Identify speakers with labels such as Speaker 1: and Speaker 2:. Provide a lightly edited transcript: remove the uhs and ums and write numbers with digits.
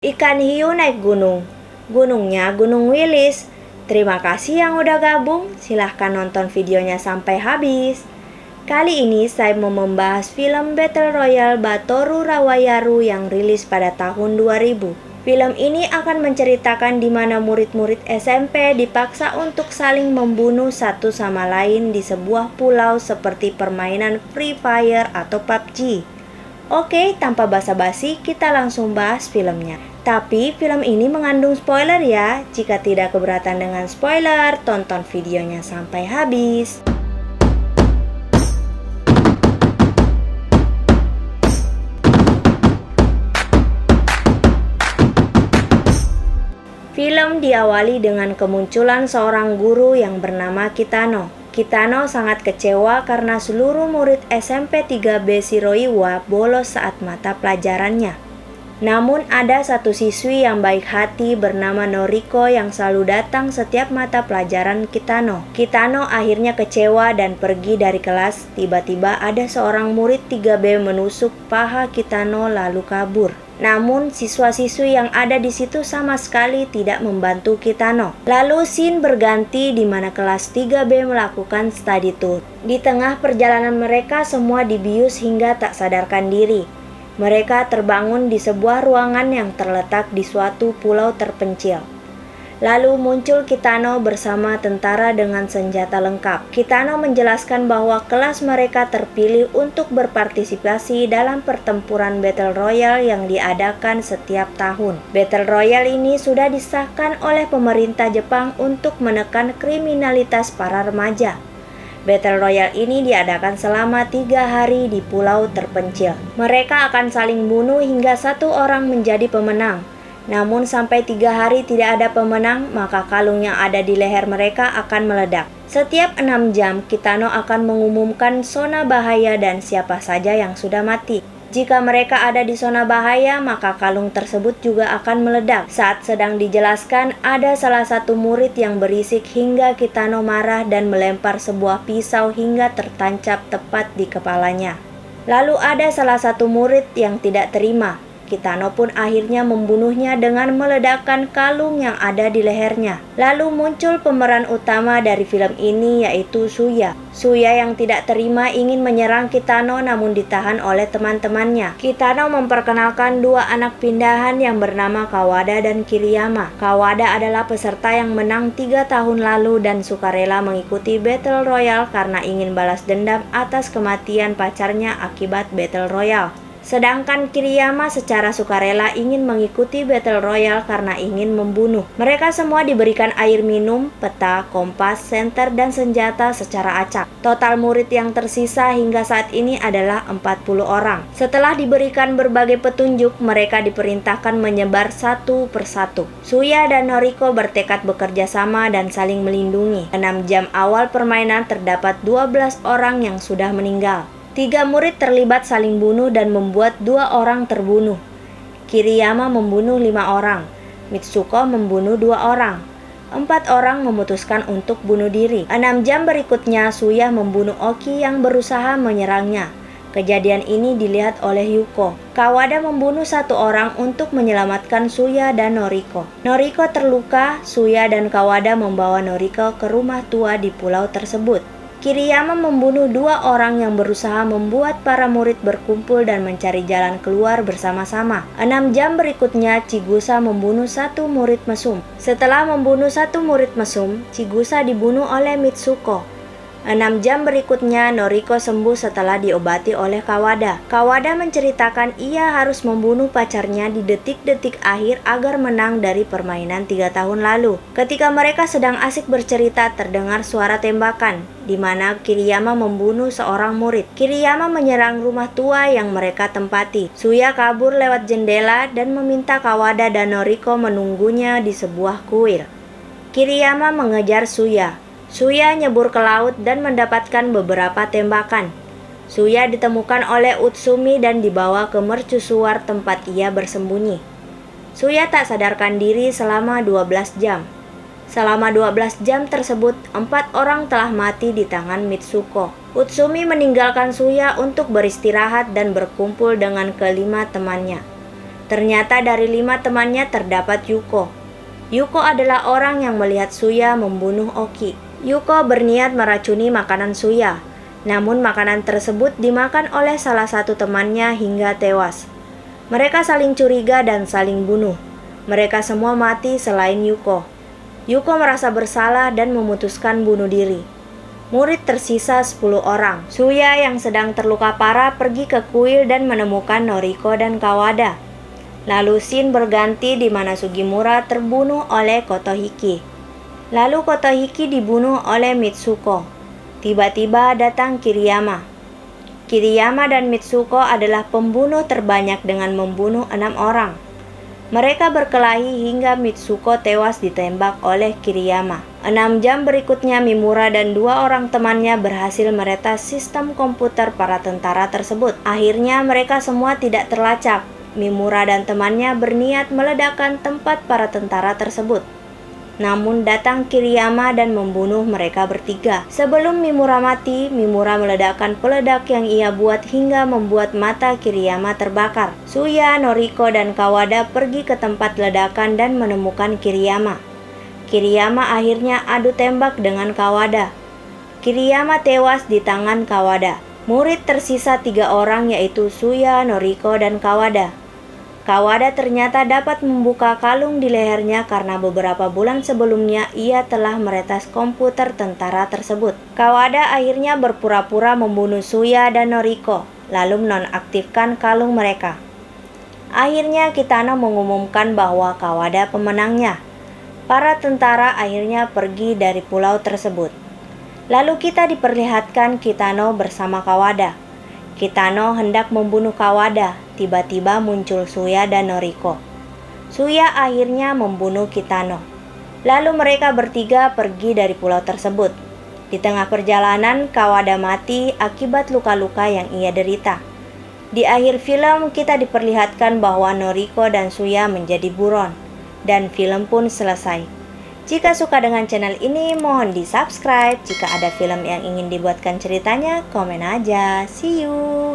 Speaker 1: Ikan hiu naik gunung. Gunungnya Gunung Wilis. Terima kasih yang udah gabung. Silahkan nonton videonya sampai habis. Kali ini saya mau membahas film Battle Royale Batoru Rawayaru yang rilis pada tahun 2000. Film ini akan menceritakan di mana murid-murid SMP dipaksa untuk saling membunuh satu sama lain di sebuah pulau seperti permainan Free Fire atau PUBG. Oke, tanpa basa-basi kita langsung bahas filmnya. Tapi film ini mengandung spoiler ya. Jika tidak keberatan dengan spoiler, tonton videonya sampai habis. Film diawali dengan kemunculan seorang guru yang bernama Kitano. Kitano sangat kecewa karena seluruh murid SMP 3B Shiroiwa bolos saat mata pelajarannya. Namun ada satu siswi yang baik hati bernama Noriko yang selalu datang setiap mata pelajaran Kitano. Kitano akhirnya kecewa dan pergi dari kelas. Tiba-tiba ada seorang murid 3B menusuk paha Kitano lalu kabur. Namun siswa-siswi yang ada di situ sama sekali tidak membantu Kitano. Lalu scene berganti di mana kelas 3B melakukan study tour. Di tengah perjalanan mereka semua dibius hingga tak sadarkan diri. Mereka terbangun di sebuah ruangan yang terletak di suatu pulau terpencil. Lalu muncul Kitano bersama tentara dengan senjata lengkap. Kitano menjelaskan bahwa kelas mereka terpilih untuk berpartisipasi dalam pertempuran Battle Royale yang diadakan setiap tahun. Battle Royale ini sudah disahkan oleh pemerintah Jepang untuk menekan kriminalitas para remaja. Battle Royale ini diadakan selama 3 hari di pulau terpencil. Mereka akan saling bunuh hingga satu orang menjadi pemenang. Namun sampai 3 hari tidak ada pemenang, maka kalung yang ada di leher mereka akan meledak. Setiap 6 jam, Kitano akan mengumumkan zona bahaya dan siapa saja yang sudah mati. Jika mereka ada di zona bahaya, maka kalung tersebut juga akan meledak. Saat sedang dijelaskan, ada salah satu murid yang berisik hingga Kitano marah dan melempar sebuah pisau hingga tertancap tepat di kepalanya. Lalu ada salah satu murid yang tidak terima. Kitano pun akhirnya membunuhnya dengan meledakkan kalung yang ada di lehernya. Lalu muncul pemeran utama dari film ini yaitu Suya. Suya yang tidak terima ingin menyerang Kitano namun ditahan oleh teman-temannya. Kitano memperkenalkan 2 anak pindahan yang bernama Kawada dan Kiriyama. Kawada adalah peserta yang menang 3 tahun lalu dan sukarela mengikuti Battle Royale karena ingin balas dendam atas kematian pacarnya akibat Battle Royale. Sedangkan Kiriyama secara sukarela ingin mengikuti Battle Royale karena ingin membunuh. Mereka semua diberikan air minum, peta, kompas, senter, dan senjata secara acak. Total murid yang tersisa hingga saat ini adalah 40 orang. Setelah diberikan berbagai petunjuk, mereka diperintahkan menyebar satu persatu. Suya dan Noriko bertekad bekerja sama dan saling melindungi. 6 jam awal permainan terdapat 12 orang yang sudah meninggal. 3 murid terlibat saling bunuh dan membuat 2 orang terbunuh. Kiriyama membunuh 5 orang. Mitsuko membunuh 2 orang. 4 orang memutuskan untuk bunuh diri. 6 jam berikutnya Suya membunuh Oki yang berusaha menyerangnya. Kejadian ini dilihat oleh Yuko. Kawada membunuh 1 orang untuk menyelamatkan Suya dan Noriko. Noriko terluka. Suya dan Kawada membawa Noriko ke rumah tua di pulau tersebut. Kiriyama membunuh 2 orang yang berusaha membuat para murid berkumpul dan mencari jalan keluar bersama-sama. 6 jam berikutnya, Chigusa membunuh 1 murid mesum. Setelah membunuh 1 murid mesum, Chigusa dibunuh oleh Mitsuko. 6 jam berikutnya, Noriko sembuh setelah diobati oleh Kawada. Kawada menceritakan ia harus membunuh pacarnya di detik-detik akhir agar menang dari permainan 3 tahun lalu. Ketika mereka sedang asik bercerita, terdengar suara tembakan, di mana Kiriyama membunuh seorang murid. Kiriyama menyerang rumah tua yang mereka tempati. Suya kabur lewat jendela dan meminta Kawada dan Noriko menunggunya di sebuah kuil. Kiriyama mengejar Suya. Suya nyebur ke laut dan mendapatkan beberapa tembakan. Suya ditemukan oleh Utsumi dan dibawa ke mercusuar tempat ia bersembunyi. Suya tak sadarkan diri selama 12 jam. Selama 12 jam tersebut, 4 orang telah mati di tangan Mitsuko. Utsumi meninggalkan Suya untuk beristirahat dan berkumpul dengan kelima temannya. Ternyata dari 5 temannya terdapat Yuko. Yuko adalah orang yang melihat Suya membunuh Oki. Yuko berniat meracuni makanan Suya, namun makanan tersebut dimakan oleh salah satu temannya hingga tewas. Mereka saling curiga dan saling bunuh. Mereka semua mati selain Yuko. Yuko merasa bersalah dan memutuskan bunuh diri. Murid tersisa 10 orang. Suya yang sedang terluka parah pergi ke kuil dan menemukan Noriko dan Kawada. Lalu scene berganti di mana Sugimura terbunuh oleh Kotohiki. Lalu Kotohiki dibunuh oleh Mitsuko. Tiba-tiba datang Kiriyama. Kiriyama dan Mitsuko adalah pembunuh terbanyak dengan membunuh 6 orang. Mereka berkelahi hingga Mitsuko tewas ditembak oleh Kiriyama. 6 jam berikutnya Mimura dan 2 orang temannya berhasil meretas sistem komputer para tentara tersebut. Akhirnya mereka semua tidak terlacak. Mimura dan temannya berniat meledakkan tempat para tentara tersebut. Namun datang Kiriyama dan membunuh mereka bertiga. Sebelum Mimura mati, Mimura meledakkan peledak yang ia buat hingga membuat mata Kiriyama terbakar. Suya, Noriko, dan Kawada pergi ke tempat ledakan dan menemukan Kiriyama. Kiriyama akhirnya adu tembak dengan Kawada. Kiriyama tewas di tangan Kawada. Murid tersisa 3 orang yaitu Suya, Noriko, dan Kawada. Kawada ternyata dapat membuka kalung di lehernya karena beberapa bulan sebelumnya ia telah meretas komputer tentara tersebut. Kawada akhirnya berpura-pura membunuh Suya dan Noriko, lalu menonaktifkan kalung mereka. Akhirnya Kitano mengumumkan bahwa Kawada pemenangnya. Para tentara akhirnya pergi dari pulau tersebut. Lalu kita diperlihatkan Kitano bersama Kawada. Kitano hendak membunuh Kawada, tiba-tiba muncul Suya dan Noriko. Suya akhirnya membunuh Kitano. Lalu mereka bertiga pergi dari pulau tersebut. Di tengah perjalanan, Kawada mati akibat luka-luka yang ia derita. Di akhir film, kita diperlihatkan bahwa Noriko dan Suya menjadi buron. Dan film pun selesai. Jika suka dengan channel ini, mohon di-subscribe. Jika ada film yang ingin dibuatkan ceritanya, komen aja. See you!